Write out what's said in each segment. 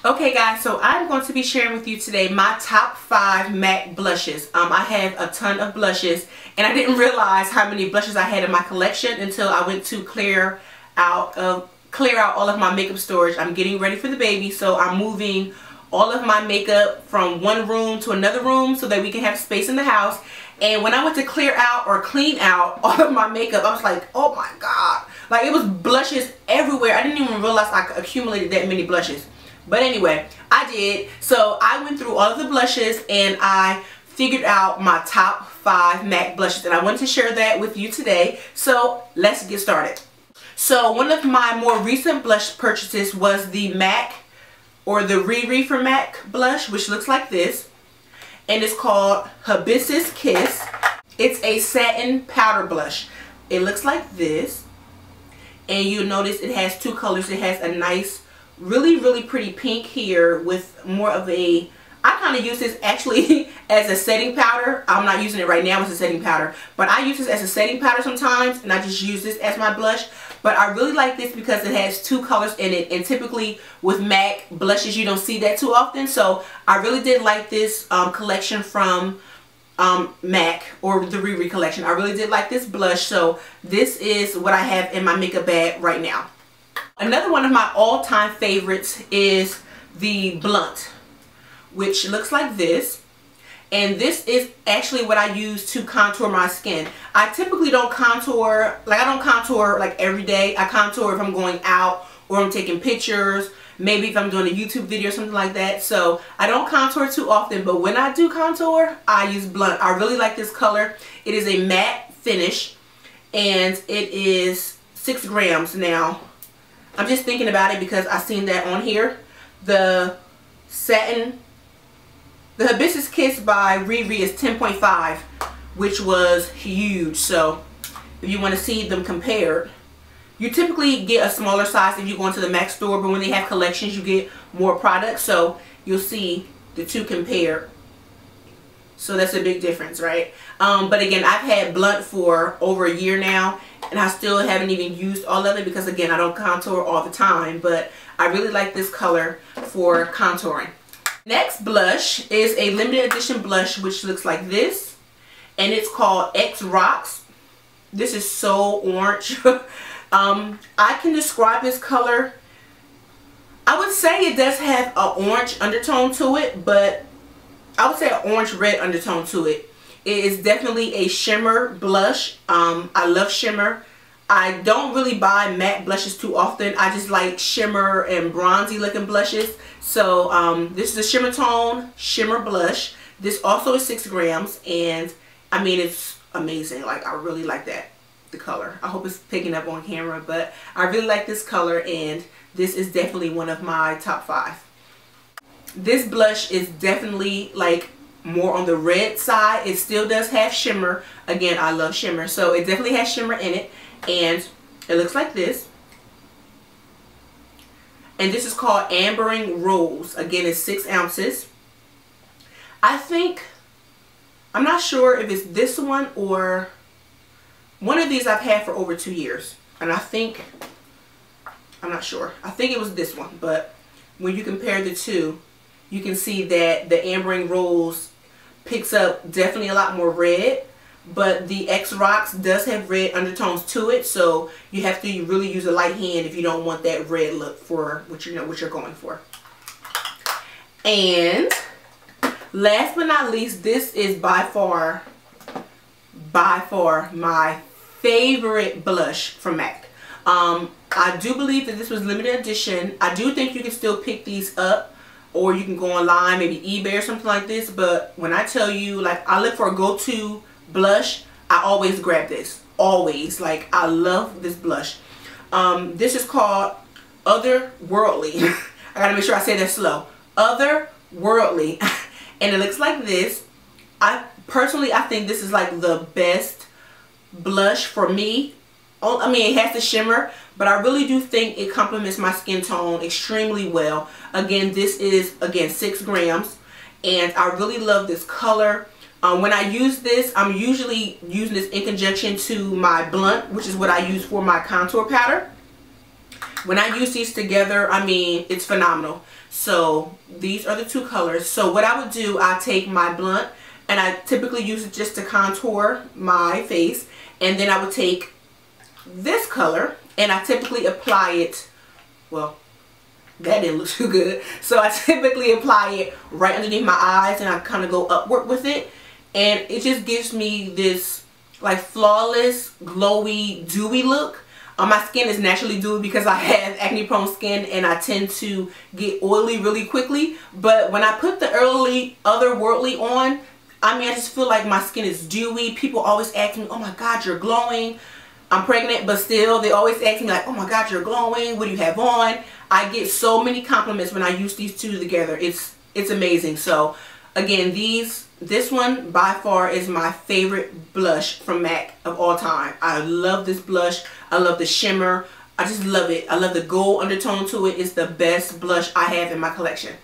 Okay guys, so I'm going to be sharing with you today my top 5 MAC blushes. I have a ton of blushes and I didn't realize how many blushes I had in my collection until I went to clear out all of my makeup storage. I'm getting ready for the baby, so I'm moving all of my makeup from one room to another room so that we can have space in the house. And when I went to clear out or clean out all of my makeup, I was like, oh my god, like it was blushes everywhere. I didn't even realize I accumulated that many blushes. But anyway, I did. So I went through all of the blushes and I figured out my top 5 MAC blushes, and I wanted to share that with you today. So let's get started. So one of my more recent blush purchases was the MAC, or the Riri from MAC blush, which looks like this, and it's called Hibiscus Kiss. It's a satin powder blush. It looks like this, and you'll notice it has 2 colors. It has a nice really pretty pink here with more of a, I kind of use this actually as a setting powder. I'm not using it right now as a setting powder, but I use this as a setting powder sometimes, and I just use this as my blush. But I really like this because it has 2 colors in it, and typically with MAC blushes you don't see that too often. So I really did like this collection from MAC, or the Riri collection. I really did like this blush, so this is what I have in my makeup bag right now. Another one of my all-time favorites is the Blunt, which looks like this. And this is actually what I use to contour my skin. I typically don't contour, I don't contour like every day. I contour if I'm going out or I'm taking pictures, maybe if I'm doing a YouTube video or something like that. So I don't contour too often, but when I do contour, I use Blunt. I really like this color. It is a matte finish and it is 6 grams now. I'm just thinking about it because I seen that on here. The Hibiscus Kiss by Riri is 10.5, which was huge. So if you want to see them compared, you typically get a smaller size if you go into the MAC store, but when they have collections you get more products, so you'll see the 2 compared. So that's a big difference, right? But again, I've had Blunt for over a year now, and I still haven't even used all of it because, again, I don't contour all the time, but I really like this color for contouring. Next blush is a limited edition blush, which looks like this, and it's called X Rocks. This is so orange. I can describe this color. I would say it does have an orange undertone to it, but I would say an orange-red undertone to it. It is definitely a shimmer blush. I love shimmer. I don't really buy matte blushes too often. I just like shimmer and bronzy looking blushes. So this is a shimmer tone shimmer blush. This also is 6 grams, and I mean, it's amazing. Like, I really like that, the color. I hope it's picking up on camera, but I really like this color, and this is definitely one of my top 5. This blush is definitely like more on the red side. It still does have shimmer. Again, I love shimmer, so it definitely has shimmer in it, and it looks like this. And this is called Ambering Rose. Again, it's 6 ounces. I'm not sure if it's this one or one of these I've had for over 2 years, and I'm not sure. I think it was this one, but when you compare the two, you can see that the Ambering Rose picks up definitely a lot more red, but the X Rocks does have red undertones to it, so you have to really use a light hand if you don't want that red look for what you're going for. And last but not least, this is by far my favorite blush from MAC. I do believe that this was limited edition. I do think you can still pick these up, or you can go online, maybe eBay or something like this. But when I tell you, like, I look for a go-to blush, I always grab this. Always. Like, I love this blush. This is called Otherworldly. I gotta make sure I say that slow. Otherworldly. And it looks like this. Personally, I think this is like the best blush for me. I mean, it has the shimmer, but I really do think it complements my skin tone extremely well. Again, this is, 6 grams, and I really love this color. When I use this, I'm usually using this in conjunction to my Blunt, which is what I use for my contour powder. When I use these together, I mean, it's phenomenal. So these are the two colors. So what I would do, I take my blunt, and I typically use it just to contour my face, and then I would take this color and I typically apply it, well, that didn't look too good, so I typically apply it right underneath my eyes, and I kind of go upward with it, and it just gives me this like flawless, glowy, dewy look. My skin is naturally dewy because I have acne prone skin and I tend to get oily really quickly, but when I put the Otherworldly on, I mean, I just feel like my skin is dewy. People always ask me, oh my god, you're glowing. I'm pregnant, but still, they always ask me like, oh my god, you're glowing. What do you have on? I get so many compliments when I use these two together. It's amazing. So again, this one by far is my favorite blush from MAC of all time. I love this blush. I love the shimmer. I just love it. I love the gold undertone to it. It's the best blush I have in my collection.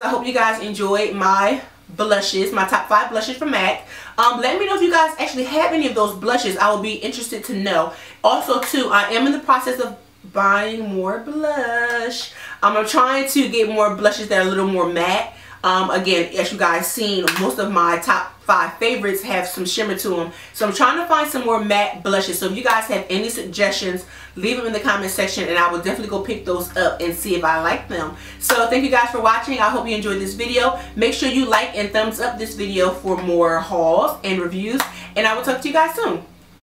I hope you guys enjoyed my blushes, my top 5 blushes from MAC. Let me know if you guys actually have any of those blushes. I will be interested to know. Also too, I am in the process of buying more blush. I'm trying to get more blushes that are a little more matte. Again, as you guys seen, most of my top 5 favorites have some shimmer to them, so I'm trying to find some more matte blushes. So if you guys have any suggestions, leave them in the comment section and I will definitely go pick those up and see if I like them. So thank you guys for watching. I hope you enjoyed this video. Make sure you like and thumbs up this video for more hauls and reviews, and I will talk to you guys soon.